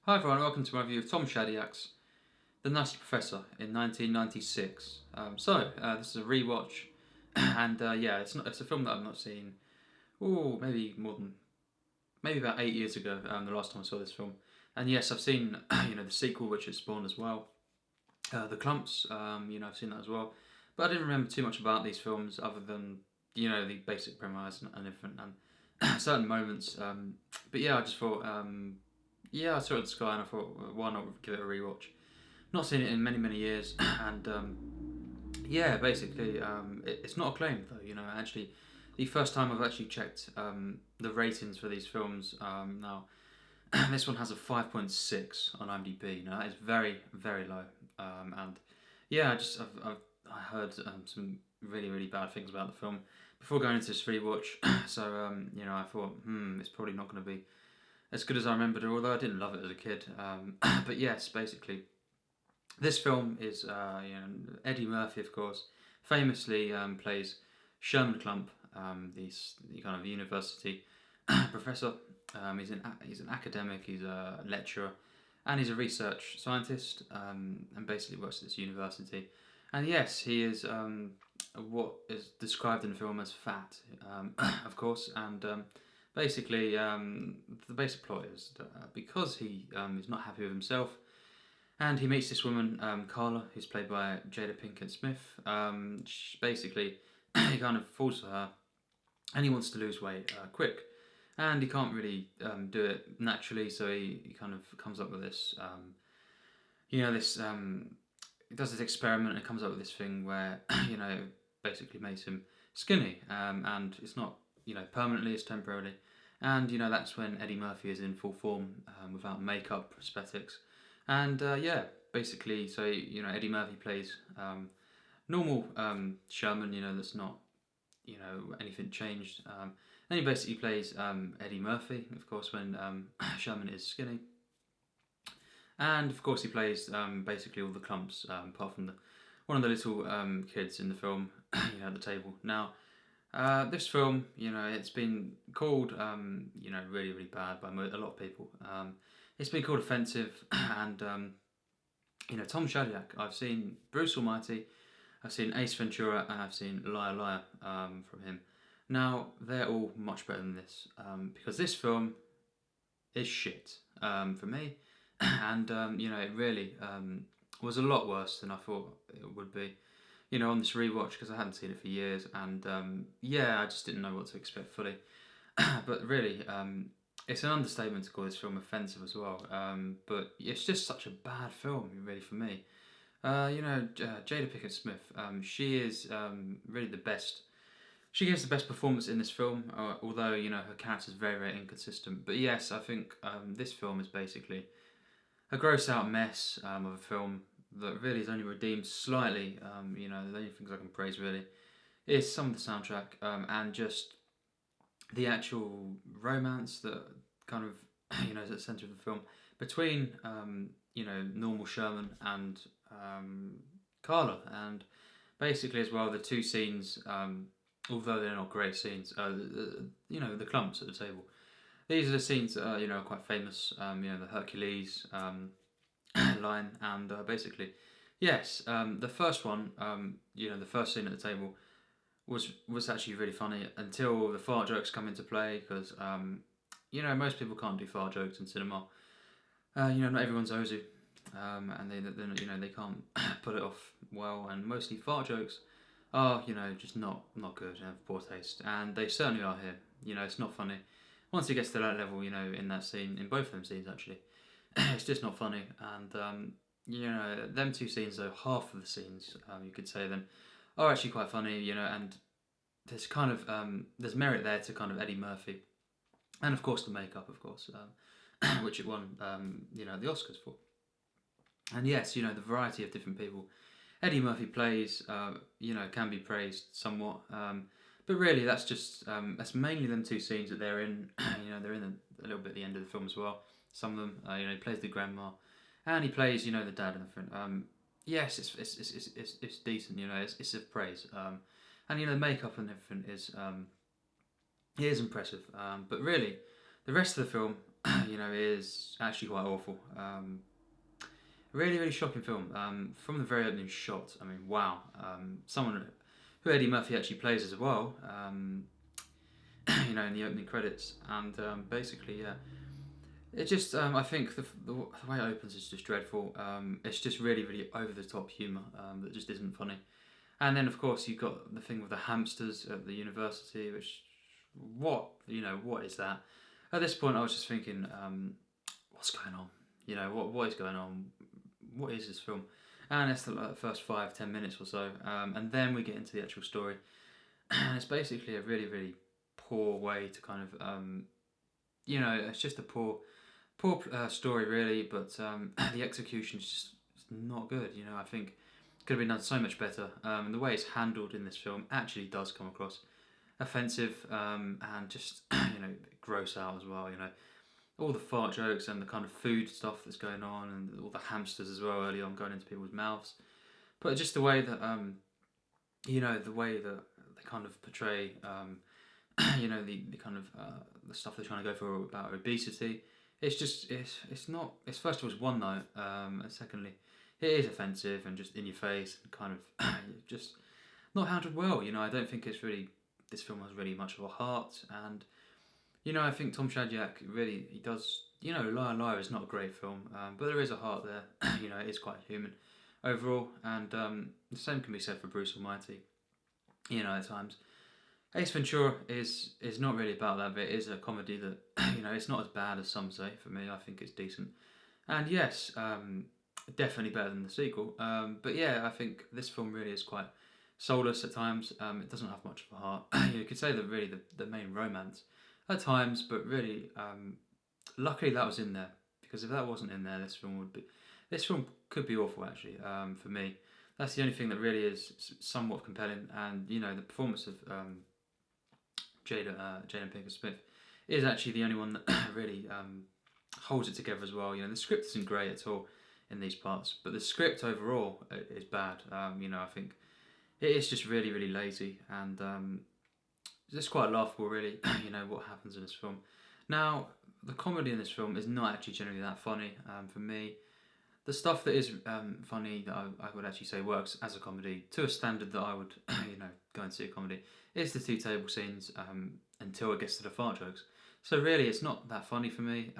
Hi everyone, welcome to my review of Tom Shadyac's The Nutty Professor in 1996. This is a rewatch, and yeah, it's a film that I've not seen. Oh, maybe about 8 years ago. The last time I saw this film, and yes, I've seen the sequel which it spawned as well. The Clumps, I've seen that as well, but I didn't remember too much about these films other than the basic premise and everything and certain moments. But yeah, I just thought. Yeah, I saw it in the sky and I thought, why not give it a rewatch? Not seen it in many, many years, and yeah, basically, it's not acclaimed though. Actually, the first time I've actually checked the ratings for these films now, this one has a 5.6 on IMDb. Now that is very, very low, and yeah, I heard some really, really bad things about the film before going into this rewatch. So I thought, it's probably not going to be as good as I remembered, although I didn't love it as a kid. But yes, basically, this film is Eddie Murphy, of course, famously plays Sherman Clump, the kind of university professor. He's an academic, he's a lecturer, and he's a research scientist, and basically works at this university. And yes, he is what is described in the film as fat, of course, and basically, the basic plot is that because he is not happy with himself, and he meets this woman, Carla, who's played by Jada Pinkett Smith. Basically, he kind of falls for her, and he wants to lose weight quick, and he can't really do it naturally, so he kind of comes up with this, he does this experiment and comes up with this thing where basically makes him skinny, and it's not permanently, it's temporarily. And that's when Eddie Murphy is in full form, without makeup, prosthetics, and yeah, basically, so Eddie Murphy plays normal Sherman, that's not anything changed. And he basically plays Eddie Murphy, of course, when Sherman is skinny, and of course he plays basically all the clumps, apart from one of the little kids in the film, at the table. Now, this film, it's been called, really, really bad by a lot of people. It's been called offensive, and Tom Shadyac. I've seen Bruce Almighty, I've seen Ace Ventura, and I've seen Liar Liar from him. Now they're all much better than this, because this film is shit for me, and it really was a lot worse than I thought it would be. On this rewatch, because I hadn't seen it for years, and yeah, I just didn't know what to expect fully. But really, it's an understatement to call this film offensive as well. But it's just such a bad film, really, for me. Jada Pinkett Smith, she is really the best. She gives the best performance in this film, although her character is very, very inconsistent. But yes, I think this film is basically a gross out mess of a film that really is only redeemed slightly. The only things I can praise really is some of the soundtrack, and just the actual romance that kind of is at the centre of the film between normal Sherman and Carla, and basically as well the two scenes, although they're not great scenes, the clumps at the table. These are the scenes that are quite famous. The Hercules line, and basically, yes, the first one, the first scene at the table was actually really funny until the fart jokes come into play, because most people can't do fart jokes in cinema. Not everyone's Ozu, and they can't pull it off well, and mostly fart jokes are just not good and have poor taste, and they certainly are here. It's not funny. Once it gets to that level, in that scene, in both of them scenes actually, it's just not funny. And them two scenes, though, half of the scenes, you could say, then are actually quite funny. And there's kind of there's merit there to kind of Eddie Murphy, and of course the makeup, of course, which it won the Oscars for. And yes, the variety of different people Eddie Murphy plays, can be praised somewhat. But really, that's mainly them two scenes that they're in. They're in a little bit at the end of the film as well. Some of them, he plays the grandma, and he plays, the dad and everything. Yes, it's decent. It's a praise. And the makeup and everything is it is impressive. But really, the rest of the film, is actually quite awful. Really, really shocking film. From the very opening shot, I mean, wow. Someone who Eddie Murphy actually plays as well. In the opening credits, and basically, yeah, it just I think the way it opens is just dreadful. It's just really, really over the top humour that just isn't funny. And then of course you've got the thing with the hamsters at the university, which what is that? At this point, I was just thinking, what's going on? What is going on? What is this film? And it's the first 5-10 minutes or so, and then we get into the actual story, and it's basically a really, really poor way to kind of it's just a poor story really, but the execution is just not good. I think it could have been done so much better. The way it's handled in this film actually does come across offensive, and just gross out as well. All the fart jokes and the kind of food stuff that's going on, and all the hamsters as well early on going into people's mouths. But just the way that the way that they kind of portray the kind of the stuff they're trying to go for about obesity. It's not. It's first of all, it's one note, and secondly, it is offensive and just in your face and kind of just not handled well. I don't think this film has really much of a heart, and I think Tom Shadyac really, he does. Liar Liar is not a great film, but there is a heart there. It is quite human overall, and the same can be said for Bruce Almighty. At times. Ace Ventura is not really about that, but it is a comedy that it's not as bad as some say. For me, I think it's decent, and yes, definitely better than the sequel. But yeah, I think this film really is quite soulless at times. It doesn't have much of a heart. You could say that really the main romance at times, but really, luckily that was in there, because if that wasn't in there, this film could be awful actually. For me, that's the only thing that really is somewhat compelling, and the performance of Jada Pinkett Smith is actually the only one that really holds it together as well. The script isn't great at all in these parts, but the script overall is bad. I think it is just really, really lazy, and it's quite laughable, really. What happens in this film. Now, the comedy in this film is not actually generally that funny for me. The stuff that is funny that I would actually say works as a comedy to a standard that I would go and see a comedy is the two table scenes until it gets to the fart jokes. So really, it's not that funny for me.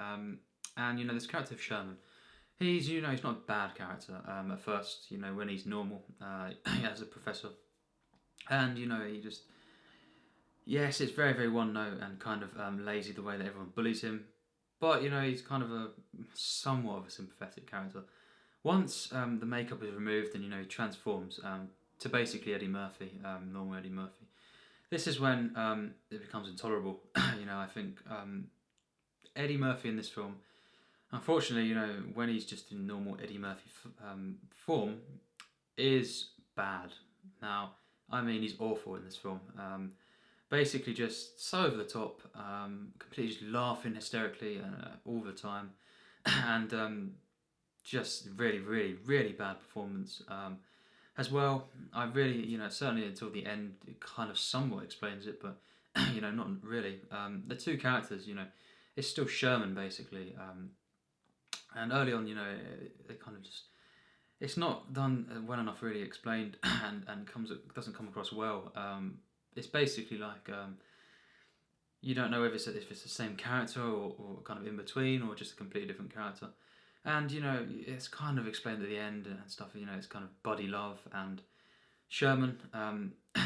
And this character of Sherman, he's not a bad character at first. When he's normal as a professor, and he just, yes, it's very, very one note and kind of lazy the way that everyone bullies him. But he's kind of a somewhat of a sympathetic character. Once the makeup is removed and he transforms to basically Eddie Murphy, normal Eddie Murphy. This is when it becomes intolerable. I think Eddie Murphy in this film, unfortunately, when he's just in normal Eddie Murphy form, is bad. Now, I mean, he's awful in this film. Basically just so over the top, completely just laughing hysterically all the time, and just really, really, really bad performance as well. I really, certainly until the end, it kind of somewhat explains it, but not really. The two characters, it's still Sherman basically, and early on, they kind of just, it's not done well enough, really explained, and doesn't come across well. It's basically like you don't know if it's the same character or kind of in between, or just a completely different character. And it's kind of explained at the end and stuff. It's kind of buddy love and Sherman.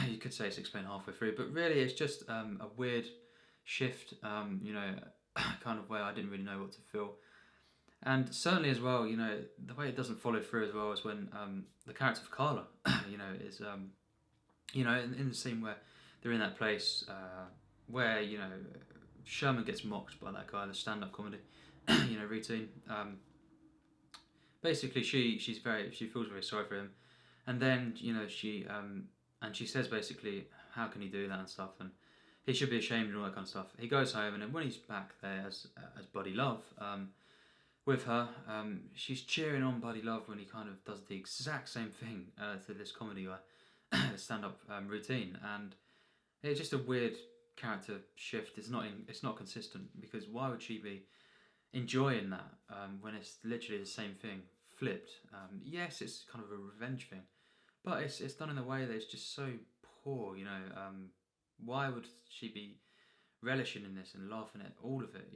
You could say it's explained halfway through, but really it's just a weird shift. Kind of where I didn't really know what to feel. And certainly as well, the way it doesn't follow through as well is when the character of Carla, is in the scene where they're in that place where Sherman gets mocked by that guy, the stand-up comedy routine. Basically, she feels very sorry for him, and then she says basically, how can he do that and stuff, and he should be ashamed and all that kind of stuff. He goes home, and then when he's back there as Buddy Love with her, she's cheering on Buddy Love when he kind of does the exact same thing to this comedy guy, the stand-up routine, and it's just a weird character shift. It's not consistent, because why would she be enjoying that when it's literally the same thing flipped. Yes, it's kind of a revenge thing, but it's done in a way that it's just so poor. Why would she be relishing in this and laughing at all of it?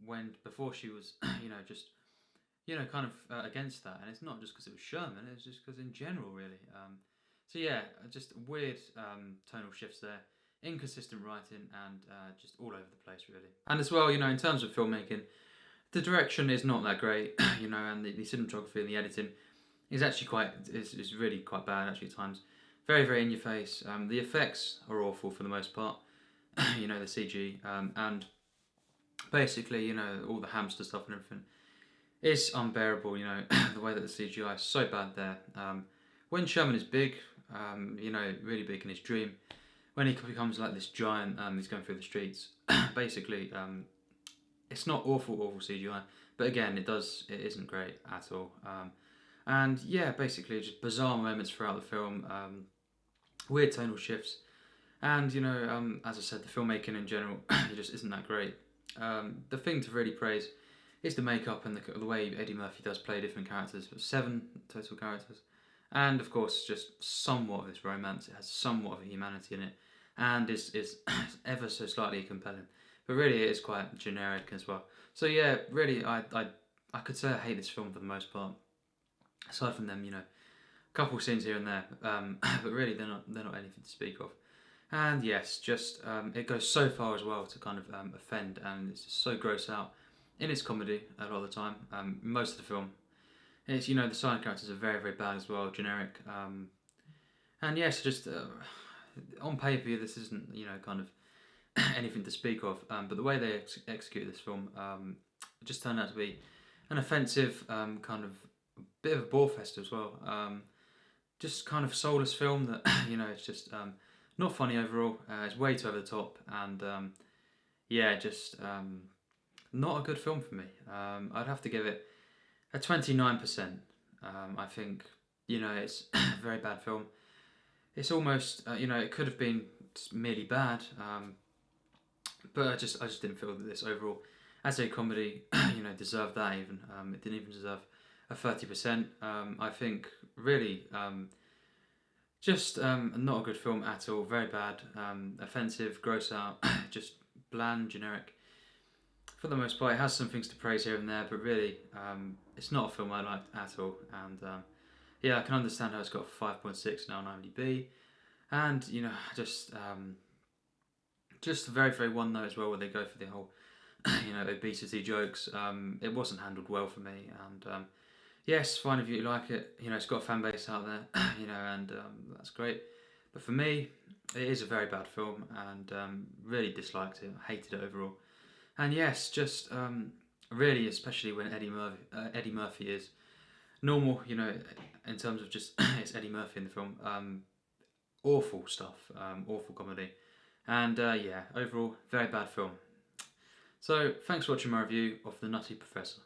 When before she was, just kind of against that, and it's not just because it was Sherman; it's just because in general, really. So yeah, just weird tonal shifts there, inconsistent writing, and just all over the place, really. And as well, in terms of filmmaking, the direction is not that great, and the cinematography and the editing is actually is really quite bad actually at times. Very, very in your face. The effects are awful for the most part. The CG, and basically, all the hamster stuff and everything is unbearable. The way that the CGI is so bad there. When Sherman is big, really big in his dream, when he becomes like this giant, he's going through the streets. Basically, it's not awful CGI, but again, it isn't great at all. And yeah, basically, just bizarre moments throughout the film, weird tonal shifts, and as I said, the filmmaking in general, it just isn't that great. The thing to really praise is the makeup and the way Eddie Murphy does play different characters. 7 total characters, and of course, just somewhat of this romance. It has somewhat of a humanity in it, and is ever so slightly compelling. But really, it is quite generic as well. So yeah, really, I could say I hate this film for the most part. Aside from them, a couple scenes here and there, but really they're not anything to speak of. And yes, just it goes so far as well to kind of offend, and it's just so gross out in its comedy a lot of the time. Most of the film, it's the silent characters are very, very bad as well, generic. And yes, just on paper this isn't kind of anything to speak of, but the way they execute this film just turned out to be an offensive kind of bit of a bore fest as well. Just kind of soulless film that it's just not funny overall. It's way too over the top, and just not a good film for me. I'd have to give it a 29%. I think it's a very bad film. It's almost it could have been merely bad, but I just didn't feel that this overall, as a comedy, deserved that even. It didn't even deserve a 30%. I think really just not a good film at all. Very bad, offensive, gross out, just bland, generic. For the most part, it has some things to praise here and there, but really, it's not a film I liked at all. And I can understand how it's got 5.6 now on IMDb, and just very, very one note as well, where they go for the whole obesity jokes. It wasn't handled well for me, and yes, fine if you like it. It's got a fan base out there, and that's great. But for me, it is a very bad film, and really disliked it. Hated it overall. And yes, just really, especially when Eddie Murphy is normal. In terms of just it's Eddie Murphy in the film. Awful stuff. Awful comedy. And overall, very bad film. So, thanks for watching my review of The Nutty Professor.